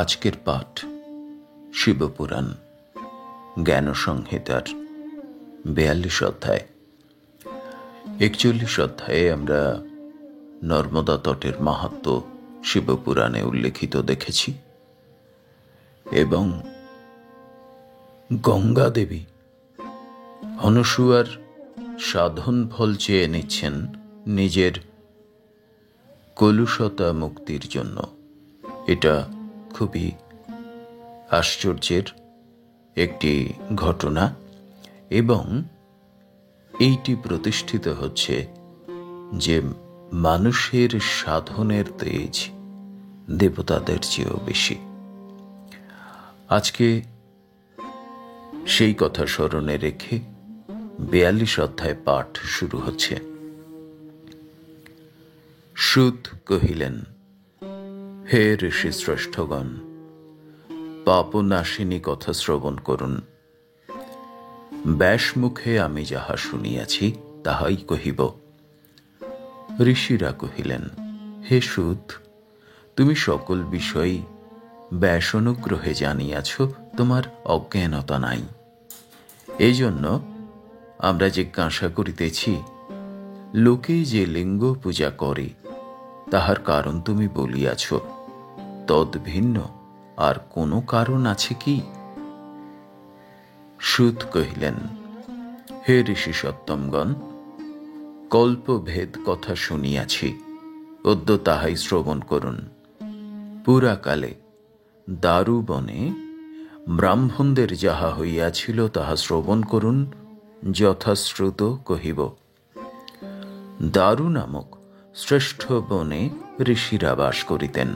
আজকের পাঠ শিবপুরাণ জ্ঞান সংহিতার ৪২ অধ্যায়। ৪১ অধ্যায়ে আমরা নর্মদা তটের মাহাত্ম্য শিবপুরাণে উল্লেখিত দেখেছি এবং গঙ্গা দেবী অনসূয়ার সাধন ফল চেয়ে নিচ্ছেন নিজের কলুষতা মুক্তির জন্য। এটা খুবই আশ্চর্যের একটি ঘটনা এবং এইটি প্রতিষ্ঠিত হচ্ছে যে মানুষের সাধনের তেজ দেবতাদের চেয়েও বেশি। আজকে সেই কথা স্মরণে রেখে ৪২ অধ্যায় পাঠ শুরু হচ্ছে। সুত কহিলেন, হে ঋষি শ্রেষ্ঠগণ, পাপনাশিনী কথা শ্রবণ করুন। ব্যাসমুখে আমি যাহা শুনিয়াছি তাহাই কহিব। ঋষিরা কহিলেন, হে সুত, তুমি সকল বিষয়ই ব্যাস অনুগ্রহে জানিয়াছ, তোমার অজ্ঞানতা নাই। এই জন্য আমরা জিজ্ঞাসা করিতেছি, লোকে যে লিঙ্গ পূজা করে তাহার কারণ তুমি বলিয়াছ, তদ ভিন্ন আর কোনো কারণ আছে কি? সুত কহিলেন, হে ঋষি সত্তমগণ, কল্পভেদ কথা শুনিয়াছি, অদ্য তাহাই শ্রবণ করুন। পুরাকালে দারুবনে ব্রাহ্মণদের যাহা হইয়াছিল তাহা শ্রবণ করুন, যথাশ্রুত কহিব। দারু নামক শ্রেষ্ঠ বনে ঋষিরা বাস করিতেন।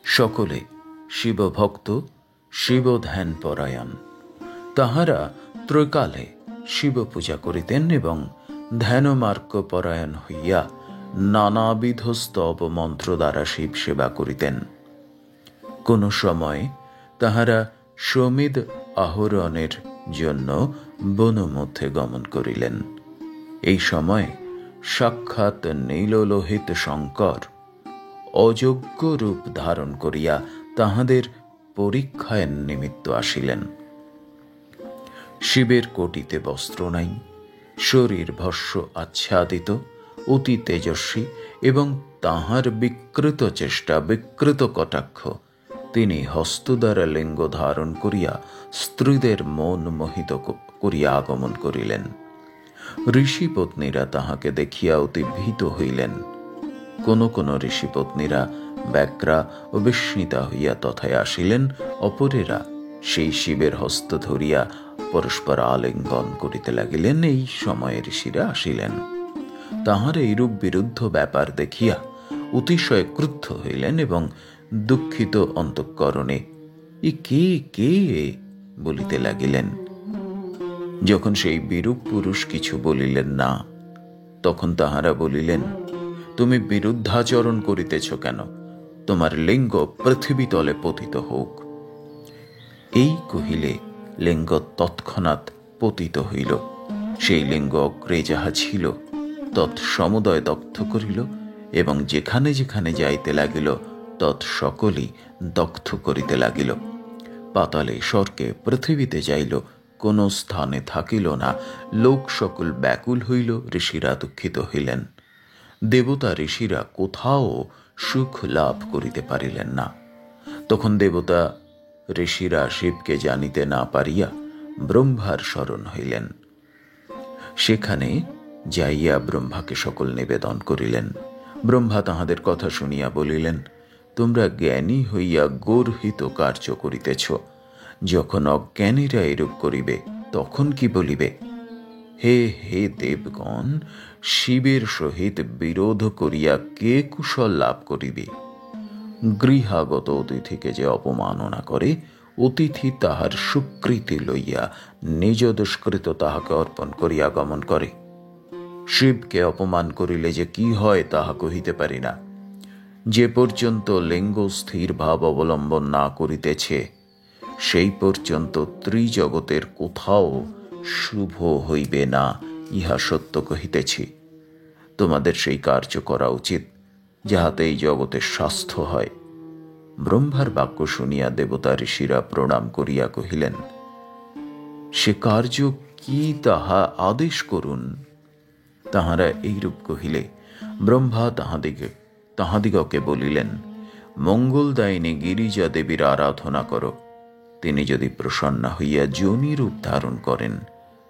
সকলে শিবভক্ত, শিবধ্যান পরায়ণ। তাহারা ত্রৈকালে শিব পূজা করিতেন এবং ধ্যানমার্গ পরায়ণ হইয়া নানাবিধ স্তব মন্ত্র দ্বারা শিব সেবা করিতেন। কোন সময় তাহারা সমিদ আহরণের জন্য বনমধ্যে গমন করিলেন। এই সময় সাক্ষাৎ নীললোহিত শঙ্কর অযোগ্য রূপ ধারণ করিয়া তাহাদের পরীক্ষায় নিমিত্ত আসিলেন। শিবের কোটিতে বস্ত্র নাই, শরীর ভস্য আচ্ছাদিত, অতি তেজস্বী এবং তাহার বিকৃত চেষ্টা, বিকৃত কটাক্ষ, তিনি হস্ত দ্বারা লিঙ্গ ধারণ করিয়া স্ত্রীদের মন মোহিত করিয়া আগমন করিলেন। ঋষিপত্নীরা তাহাকে দেখিয়া অতি ভীত হইলেন। কোন কোন ঋষিপত্নীরা ব্যাগ্রা ও বিস্মিতা হইয়া তথায় আসিলেন, অপরেরা সেই শিবের হস্ত ধরিয়া পরস্পর আলিঙ্গন করিতে লাগিলেন। এই সময়ে ঋষিরা আসিলেন। তাহার এইরূপ বিরুদ্ধ ব্যাপার দেখিয়া অতিশয় ক্রুদ্ধ হইলেন এবং দুঃখিত অন্তঃকরণে ই কে কে বলিতে লাগিলেন। যখন সেই বিরূপ পুরুষ কিছু বলিলেন না, তখন তাহারা বলিলেন, তুমি বিরুদ্ধাচরণ করিতেছ কেন? তোমার লিঙ্গ পৃথিবী তলে পতিত হোক। এই কহিলে লিঙ্গ তৎক্ষণাৎ পতিত হইল। সেই লিঙ্গ অগ্রে যাহা ছিল তৎসমুদয় দগ্ধ করিল এবং যেখানে যেখানে যাইতে লাগিল তৎসকলই দগ্ধ করিতে লাগিল। পাতালে, স্বর্গে, পৃথিবীতে যাইল, কোন স্থানে থাকিল না। লোক সকল ব্যাকুল হইল, ঋষিরা দুঃখিত হইলেন। দেবতা ঋষিরা কোথাও সুখ লাভ করিতে পারিলেন না। তখন দেবতা ঋষিরা শিবকে জানিতে না পারিয়া ব্রহ্মার শরণ হইলেন। সেখানে যাইয়া ব্রহ্মাকে সকল নিবেদন করিলেন। ব্রহ্মা তাহাদের কথা শুনিয়া বলিলেন, তোমরা জ্ঞানী হইয়া গর্হিত কার্য করিতেছ। যখন অজ্ঞানীরা এরূপ করিবে তখন কি বলিবে? হে হে দেবগণ, শিবের সহিত বিরোধ করিয়া কে কুশল লাভ করিবে? গৃহাগত অতিথিকে যে অপমাননা করে, অতিথি তাহার সুকৃতি লইয়া নিজ দুষ্কৃত তাহাকে অর্পণ করিয়া গমন করে। শিবকে অপমান করিলে যে কি হয় তাহা কহিতে পারি না। যে পর্যন্ত লিঙ্গ স্থির ভাব অবলম্বন না করিতেছে, সেই পর্যন্ত ত্রিজগতের কোথাও শুভ হইবে না, ইহা সত্য কহিতেছি। তোমাদের সেই কার্য করা উচিত যাহাতে এই জগতের স্বাস্থ্য হয়। ব্রহ্মার বাক্য শুনিয়া দেবতা ঋষিরা প্রণাম করিয়া কহিলেন, সে কার্য কি তাহা আদেশ করুন। তাহারা এইরূপ কহিলে ব্রহ্মা তাহাদিগকে বলিলেন, মঙ্গলদায়িনী গিরিজা দেবীর আরাধনা করো। তিনি যদি প্রসন্ন হইয়া যোনি রূপ ধারণ করেন,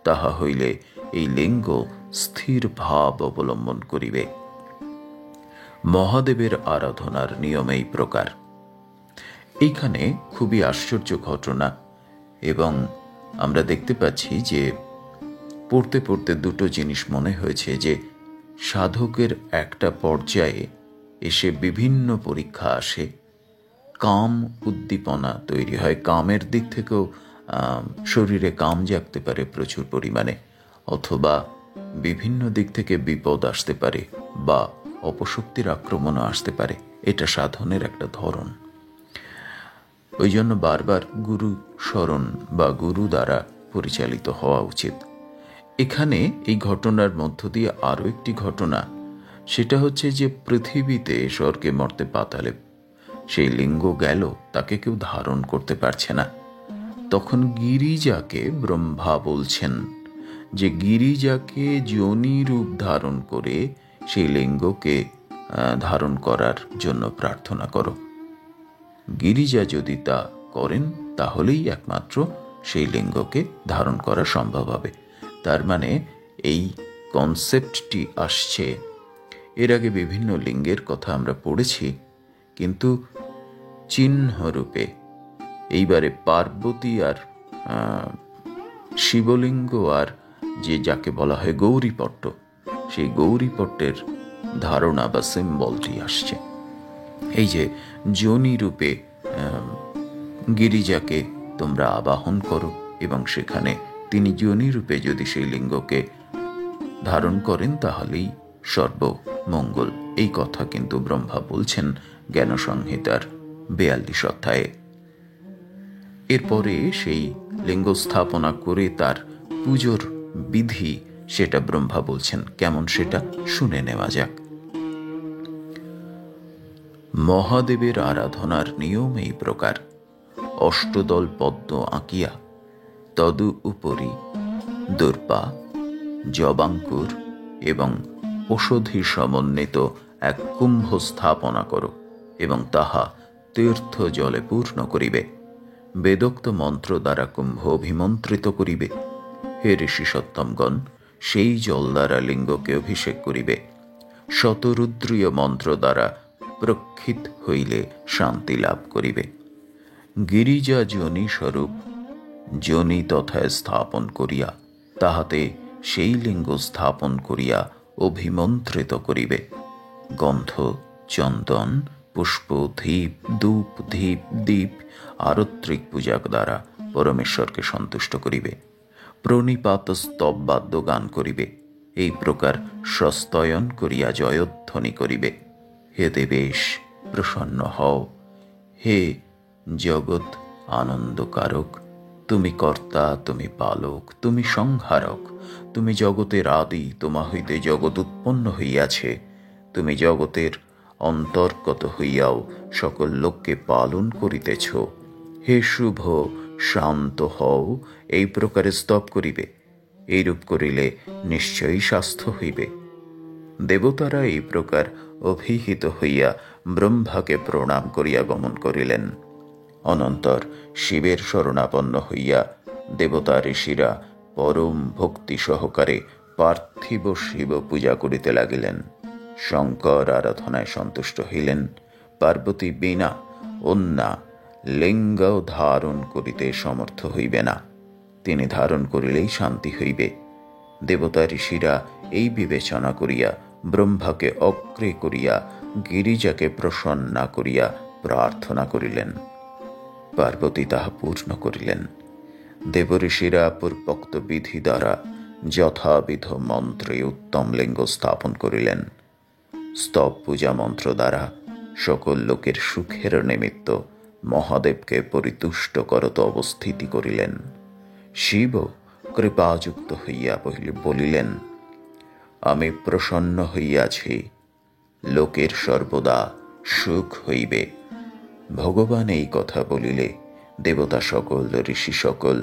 তাহা হইলে এই লিঙ্গ স্থির ভাব অবলম্বন করিবে। মহাদেবের আরাধনার নিয়ম এই প্রকার। এইখানে খুবই আশ্চর্য ঘটনা, এবং আমরা দেখতে পাচ্ছি যে পড়তে পড়তে দুটো জিনিস মনে হয়েছে, যে সাধকের একটা পর্যায়ে এসে বিভিন্ন পরীক্ষা আসে, কাম উদ্দীপনা তৈরি হয়, কামের দিক থেকেও শরীরে কাম জাগতে পারে প্রচুর পরিমাণে, অথবা বিভিন্ন দিক থেকে বিপদ আসতে পারে বা অপশক্তির আক্রমণও আসতে পারে। এটা সাধনের একটা ধরন। ওই জন্য বারবার গুরু স্মরণ বা গুরু দ্বারা পরিচালিত হওয়া উচিত। এখানে এই ঘটনার মধ্য দিয়ে আরও একটি ঘটনা, সেটা হচ্ছে যে পৃথিবীতে স্বর্গে মর্তে পাতালে সেই লিঙ্গ গেল, তাকে কেউ ধারণ করতে পারছে না। তখন গিরিজাকে ব্রহ্মা বলছেন যে গিরিজাকে যোনি রূপ ধারণ করে সেই লিঙ্গকে ধারণ করার জন্য প্রার্থনা করো। গিরিজা যদি তা করেন, তাহলেই একমাত্র সেই লিঙ্গকে ধারণ করা সম্ভব হবে। তার মানে এই কনসেপ্টটি আসছে। এর আগে বিভিন্ন লিঙ্গের কথা আমরা পড়েছি, কিন্তু চিহ্নরূপে এইবারে পার্বতী আর শিবলিঙ্গ আর যাকে বলা হয় গৌরীপট্ট, সেই গৌরীপট্টের ধারণা বা সিম্বলটি আসছে। এই যে যোনি রূপে গিরিজাকে তোমরা আবাহন করো, এবং সেখানে তিনি যোনি রূপে যদি সেই লিঙ্গকে ধারণ করেন, তাহলেই সর্বমঙ্গল। এই কথা কিন্তু ব্রহ্মা বলছেন জ্ঞান সংহিতার 42 অধ্যায়ে। এরপরে সেই লিঙ্গ স্থাপনা করে তার পুজোর বিধি, সেটা ব্রহ্মা বলছেন। কেমন সেটা শুনে নেওয়া যাক। মহাদেবের আরাধনার নিয়ম এই প্রকার। অষ্টদল পদ্ম আঁকিয়া তদু উপরি দূর্বা, জবাঙ্কুর এবং ঔষধি সমন্বিত এক কুম্ভ স্থাপনা করো, এবং তাহা তীর্থ জলে পূর্ণ করিবে। বেদোক্ত মন্ত্র দ্বারা কুম্ভ অভিমন্ত্রিত করিবে। হে ঋষি সত্তমগণ, সেই জল দ্বারা লিঙ্গকে অভিষেক করিবে। শতরুদ্রীয় মন্ত্র দ্বারা প্রক্ষিত হইলে শান্তি লাভ করিবে। গিরিজা যোনি স্বরূপ যোনি তথা স্থাপন করিয়া তাহাতে সেই লিঙ্গ স্থাপন করিয়া অভিমন্ত্রিত করিবে। গন্ধ, চন্দন, পুষ্প, ধীপ, ধূপ, দীপ আরত্রিক পূজা দ্বারা পরমেশ্বরকে সন্তুষ্ট করিবে। প্রণিপাত স্তব বাদ্য গান করিবে। এই প্রকার স্বস্তয়ন করিয়া জয়ধ্বনি করিবে। হে দেবেশ, প্রসন্ন হও। হে জগৎ আনন্দকারক, তুমি কর্তা, তুমি পালক, তুমি সংহারক, তুমি জগতের আদি, তোমা হইতে জগৎ উৎপন্ন হইয়াছে। তুমি জগতের অন্তর্গত হইয়াও সকল লোককে পালন করিতেছ। হে শুভ, শান্ত হও। এই প্রকারে স্তব করিবে। এইরূপ করিলে নিশ্চয়ই স্বাস্থ্য হইবে। দেবতারা এই প্রকার অভিহিত হইয়া ব্রহ্মাকে প্রণাম করিয়া গমন করিলেন। অনন্তর শিবের শরণাপন্ন হইয়া দেবতা ঋষিরা পরম ভক্তি সহকারে পার্থিব শিব পূজা করিতে লাগিলেন। শঙ্কর আরাধনায় সন্তুষ্ট হইলেন। পার্বতী বিনা অন্যা লিঙ্গ ধারণ করিতে সমর্থ হইবে না। তিনি ধারণ করিলেই শান্তি হইবে। দেবতা ঋষিরা এই বিবেচনা করিয়া ব্রহ্মাকে অগ্রে করিয়া গিরিজাকে প্রসন্ন করিয়া প্রার্থনা করিলেন। পার্বতী তাহা পূর্ণ করিলেন। দেবঋষিরা পূর্বোক্ত বিধি দ্বারা যথাবিধ মন্ত্রে উত্তম লিঙ্গ স্থাপন করিলেন। স্তব পূজা মন্ত্র দ্বারা সকল লোকের সুখের নিমিত্ত মহাদেবকে পরিতুষ্ট করত অবস্থিতি করিলেন। শিব কৃপাযুক্ত হইয়া বলিলেন, আমি প্রসন্ন হইয়াছি, লোকের সর্বদা সুখ হইবে। ভগবান এই কথা বলিলে দেবতা সকল ঋষি সকল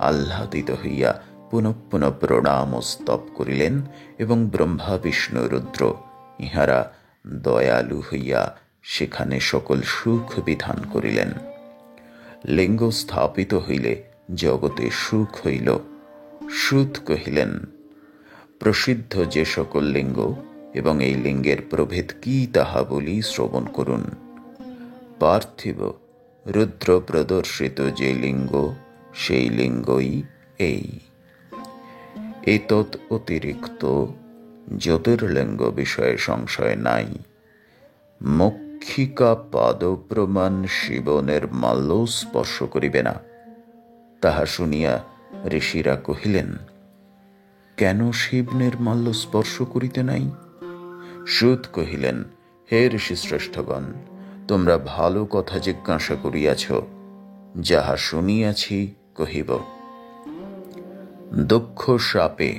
আহ্লাদিত হইয়া পুনঃ পুনঃ প্রণাম ও স্তব করিলেন, এবং ব্রহ্মা বিষ্ণু রুদ্র ইহারা দয়ালু হইয়া সেখানে সকল সুখ বিধান করিলেন। লিঙ্গ স্থাপিত হইলে জগতে সুখ হইল। সুত কহিলেন, প্রসিদ্ধ যে সকল লিঙ্গ এবং এই লিঙ্গের প্রভেদ কি তাহা বলি শ্রবণ করুন। পার্থিব রুদ্র প্রদর্শিত যে লিঙ্গ, সেই লিঙ্গই এই। এতৎ অতিরিক্ত জ্যোতির্লিঙ্গ বিষয়ে সংশয় নাই। মক্ষিকা পাদ প্রমাণ শিব নির্মাল্য স্পর্শ করিবে না। তাহা শুনিয়া ঋষিরা কহিলেন, কেন শিব নির্মাল্য স্পর্শ করিতে নাই? সুত কহিলেন, হে ঋষিশ্রেষ্ঠগণ, তোমরা ভালো কথা জিজ্ঞাসা করিয়াছ, যাহা শুনিয়াছি কহিব। দক্ষ সাপে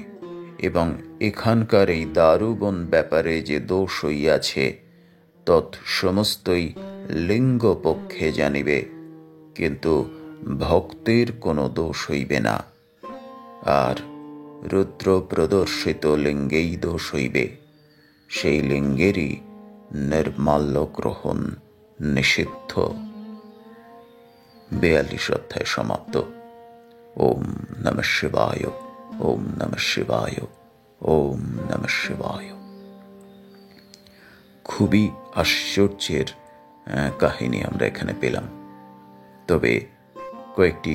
এবং এখানকার এই দারুবন ব্যাপারে যে দোষ হইয়াছে, তৎ সমস্তই লিঙ্গ পক্ষে জানিবে, কিন্তু ভক্তের কোনো দোষ হইবে না। আর রুদ্র প্রদর্শিত লিঙ্গেই দোষ হইবে, সেই লিঙ্গেরই নির্মাল্য গ্রহণ নিষিদ্ধ। 42 অধ্যায় সমাপ্ত। ওম নমঃ শিবায়, ওম নমঃ শিবায়, ওম নমঃ শিবায়। খুবই আশ্চর্যের কাহিনী আমরা এখানে পেলাম। তবে কয়েকটি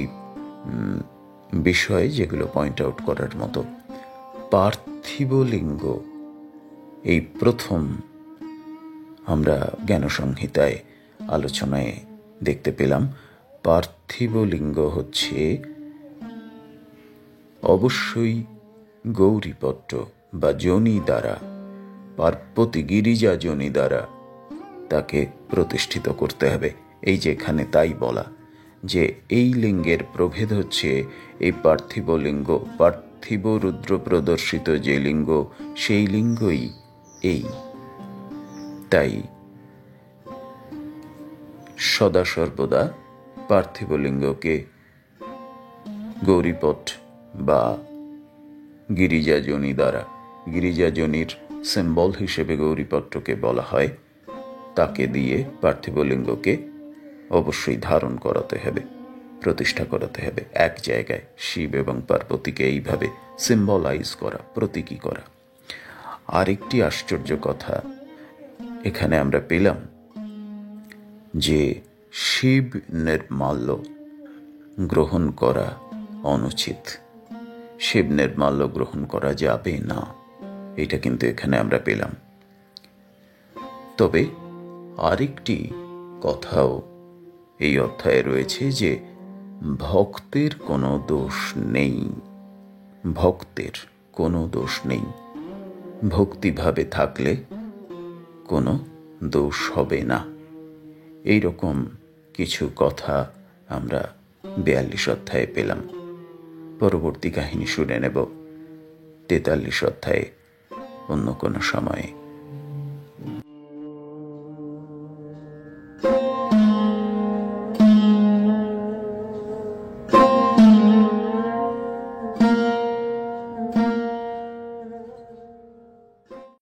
বিষয় যেগুলো পয়েন্ট আউট করার মতো। পার্থিব লিঙ্গ এই প্রথম আমরা জ্ঞানসংহিতায় আলোচনায় দেখতে পেলাম। পার্থিব লিঙ্গ হচ্ছে অবশ্যই গৌরীপট্ট বা যোনি দ্বারা, পার্বতী গিরিজা যোনি দ্বারা তাকে প্রতিষ্ঠিত করতে হবে। এই যেখানে তাই বলা যে এই লিঙ্গের প্রভেদ হচ্ছে এই পার্থিব লিঙ্গ। পার্থিব রুদ্র প্রদর্শিত যে লিঙ্গ, সেই লিঙ্গই এই। তাই সদা সর্বদা পার্থিব লিঙ্গকে গৌরীপট বা গিরিজা যোনি দ্বারা, গিরিজা যোনির সিম্বল হিসেবে গৌরীপট্টকে বলা হয়, তাকে দিয়ে পার্থিব লিঙ্গকে অবশ্যই ধারণ করাতে হবে, প্রতিষ্ঠা করাতে হবে এক জায়গায়। শিব এবং পার্বতীকে এইভাবে সিম্বলাইজ করা, প্রতীকী করা। আরেকটি আশ্চর্য কথা এখানে আমরা পেলাম যে শিব নির্মাল্য গ্রহণ করা অনুচিত, শিব নির্মাল্য গ্রহণ করা যাবে না, এটা কিন্তু এখানে আমরা পেলাম। তবে আরেকটি কথাও এই অধ্যায়ে রয়েছে যে ভক্তের কোনো দোষ নেই, ভক্তের কোনো দোষ নেই। ভক্তিভাবে থাকলে কোনো দোষ হবে না। এইরকম কিছু কথা আমরা 42 অধ্যায়ে পেলাম। পরবর্তী কাহিনী শুনে নেব 43 অধ্যায়ে অন্য কোনো সময়ে।